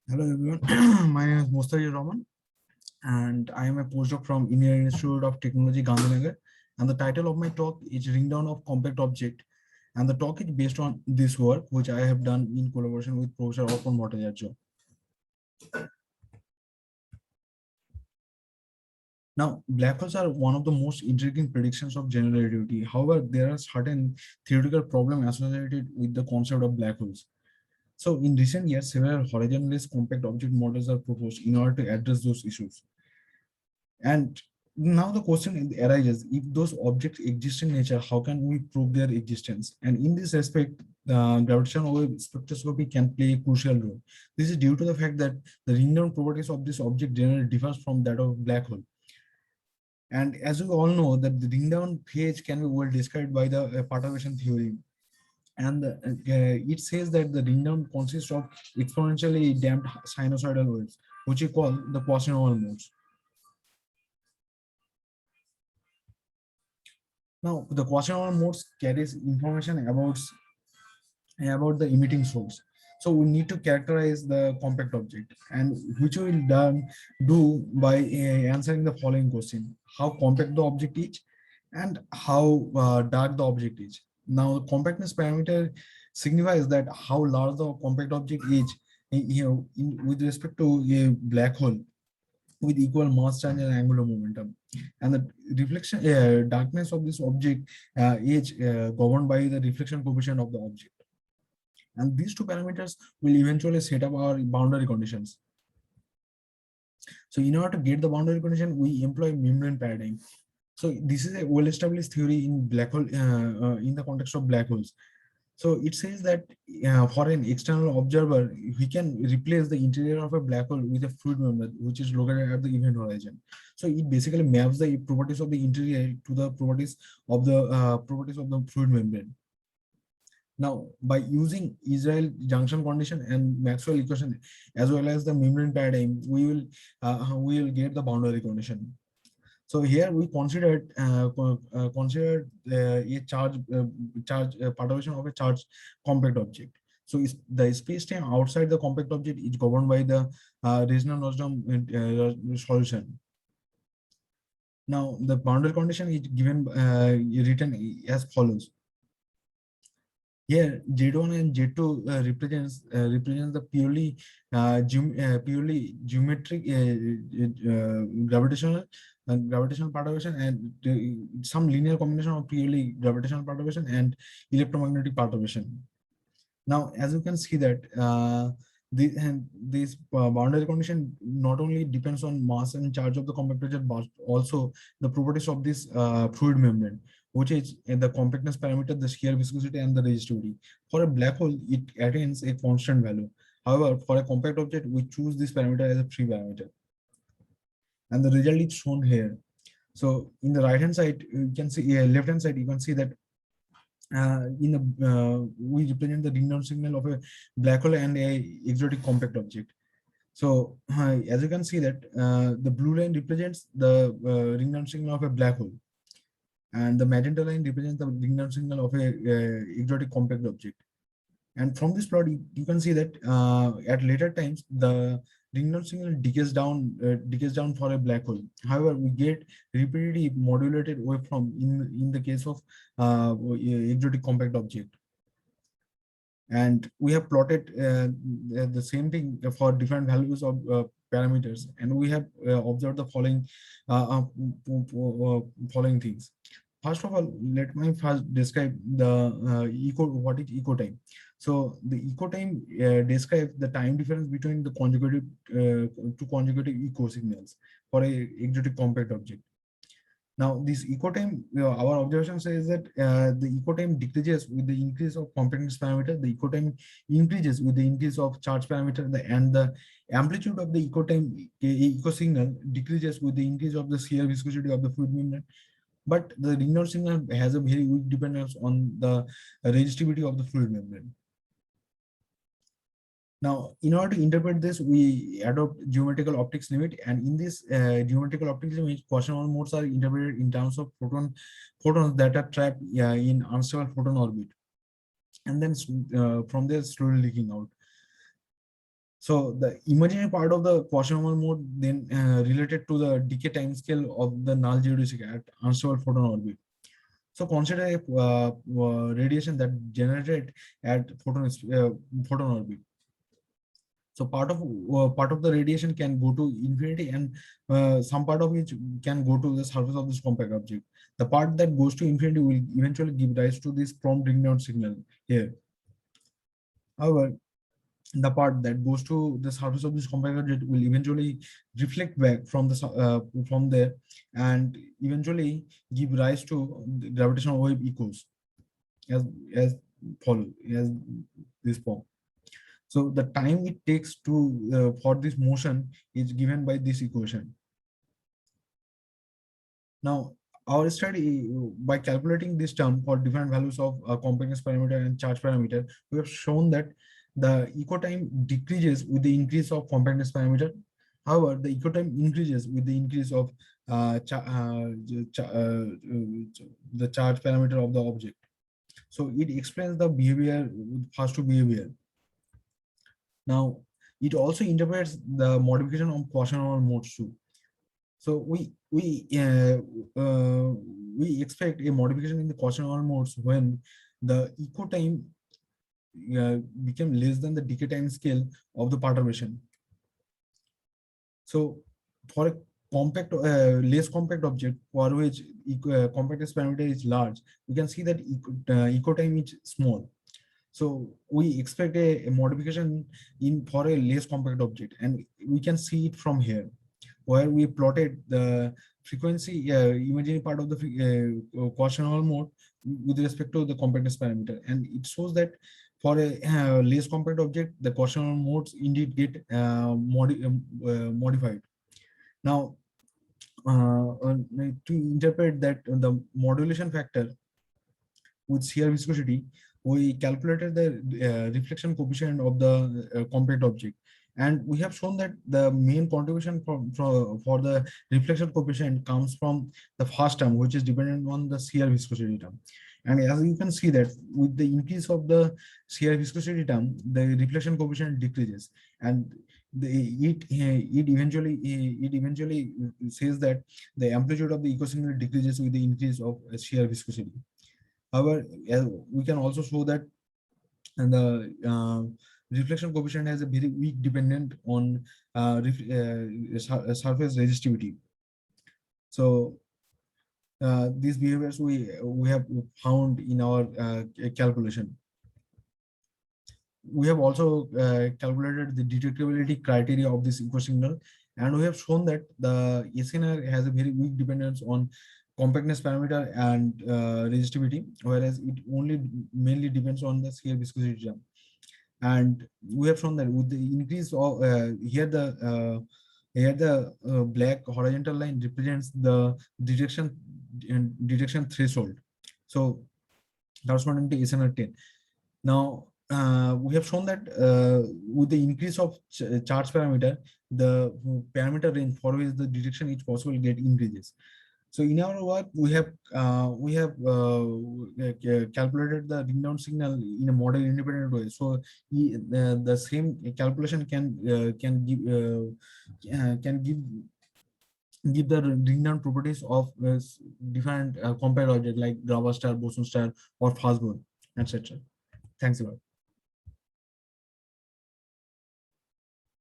Hello everyone, my name is Mostari Rahman and I am a postdoc from Indian Institute of Technology, Gandhinagar. And the title of my talk is Ring Down of Compact Object. And the talk is based on this work, which I have done in collaboration with Professor Arpan Bhattacharya. Now, black holes are one of the most intriguing predictions of general relativity. However, there are certain theoretical problems associated with the concept of black holes. So, in recent years, several horizonless compact object models are proposed in order to address those issues. And now the question arises, if those objects exist in nature, how can we prove their existence? And in this respect, gravitational wave spectroscopy can play a crucial role. This is due to the fact that the ring-down properties of this object generally differs from that of black hole. And as we all know, that the ring-down phase can be well described by the perturbation theory. And it says that the ring-down consists of exponentially damped sinusoidal waves, which we call the Poisson modes. Now, the quasi-normal modes carries information about the emitting source. So we need to characterize the compact object, and which we will do by answering the following question: how compact the object is, and how dark the object is. Now, the compactness parameter signifies that how large the compact object is, with respect to a black hole with equal mass change and angular momentum. And the reflection darkness of this object is governed by the reflection coefficient of the object. And these two parameters will eventually set up our boundary conditions. So in order to get the boundary condition, we employ membrane paradigm. So this is a well-established theory in black hole in the context of black holes. So it says that for an external observer, we can replace the interior of a black hole with a fluid membrane, which is located at the event horizon. So it basically maps the properties of the interior to the properties of the fluid membrane. Now, by using Israel junction condition and Maxwell equation as well as the membrane paradigm, we will get the boundary condition. So here we considered a charge perturbation of a charged compact object. So the space-time outside the compact object is governed by the Reijnen-Rossdam solution. Now the boundary condition is given written as follows. Here, Z1 and Z2 represents the purely geometric gravitational perturbation and some linear combination of purely gravitational perturbation and electromagnetic perturbation. Now, as you can see that this boundary condition not only depends on mass and charge of the compact object, but also the properties of this fluid membrane, which is the compactness parameter, the shear viscosity, and the resistivity. For a black hole, it attains a constant value. However, for a compact object, we choose this parameter as a free parameter. And the result is shown here. So in the right hand side, you can see left hand side, you can see that we represent the ring down signal of a black hole and a exotic compact object. So as you can see that the blue line represents the ring down signal of a black hole, and the magenta line represents the ring down signal of a exotic compact object. And from this plot, you can see that at later times, the ring-down signal decays down for a black hole. However, we get repetitive modulated waveform in the case of exotic compact object. And we have plotted the same thing for different values of parameters, and we have observed the following things. First of all, let me first describe the what is echo time. So the echo time describes the time difference between the conjugative two conjugative echo signals for a exotic compact object. Now, this echo time, our observation says that the echo time decreases with the increase of compactness parameter. The echo time increases with the increase of charge parameter, and the amplitude of the echo time echo signal decreases with the increase of the shear viscosity of the fluid membrane. But the ring signal has a very weak dependence on the resistivity of the fluid membrane. Now, in order to interpret this, we adopt geometrical optics limit, and in this geometrical optics limit, quasi-normal modes are interpreted in terms of photons that are trapped in unstable photon orbit, and then from there slowly leaking out. So the imaginary part of the Quasi-normal mode then related to the decay time scale of the null geodesic at unstable photon orbit. So consider a radiation that generated at photon orbit. So part of the radiation can go to infinity, and some part of which can go to the surface of this compact object. The part that goes to infinity will eventually give rise to this prompt ring down signal here. However, the part that goes to the surface of this compact object will eventually reflect back from from there, and eventually give rise to the gravitational wave echoes as as follow as this form. So the time it takes to for this motion is given by this equation. Now, our study, by calculating this term for different values of compactness parameter and charge parameter, we have shown that the echo time decreases with the increase of compactness parameter. However, the echo time increases with the increase of the charge parameter of the object. So it explains the behavior, first to behavior. Now, it also interprets the modification of Quasi-normal modes too. So we expect a modification in the Quasi-normal modes when the echo time became less than the decay time scale of the perturbation. So for a less compact object for which compactness parameter is large, we can see that echo time is small. So we expect a modification in for a less compact object, and we can see it from here, where we plotted the frequency imaginary part of the Quasi-normal mode with respect to the compactness parameter, and it shows that for a less compact object, the Quasi-normal modes indeed get modified. Now, to interpret that the modulation factor with shear viscosity, we calculated the reflection coefficient of the compact object. And we have shown that the main contribution for the reflection coefficient comes from the first term, which is dependent on the shear viscosity term. And as you can see that with the increase of the shear viscosity term, the reflection coefficient decreases. And it eventually says that the amplitude of the echo signal decreases with the increase of shear viscosity. However, we can also show that the reflection coefficient has a very weak dependent on surface resistivity. So these behaviors we have found in our calculation. We have also calculated the detectability criteria of this echo signal, and we have shown that the SNR has a very weak dependence on compactness parameter and resistivity, whereas it only mainly depends on the shear viscosity term. And we have shown that with the increase of here the black horizontal line represents the detection threshold. So corresponding to SNR 10. Now we have shown that with the increase of charge parameter, the parameter range for which the detection is possible get increases. So in our work, we have calculated the ring down signal in a model independent way. So the same calculation can give the ring down properties of different compact objects like Grauer star, boson star, or Fastborn, etc. Thanks a lot.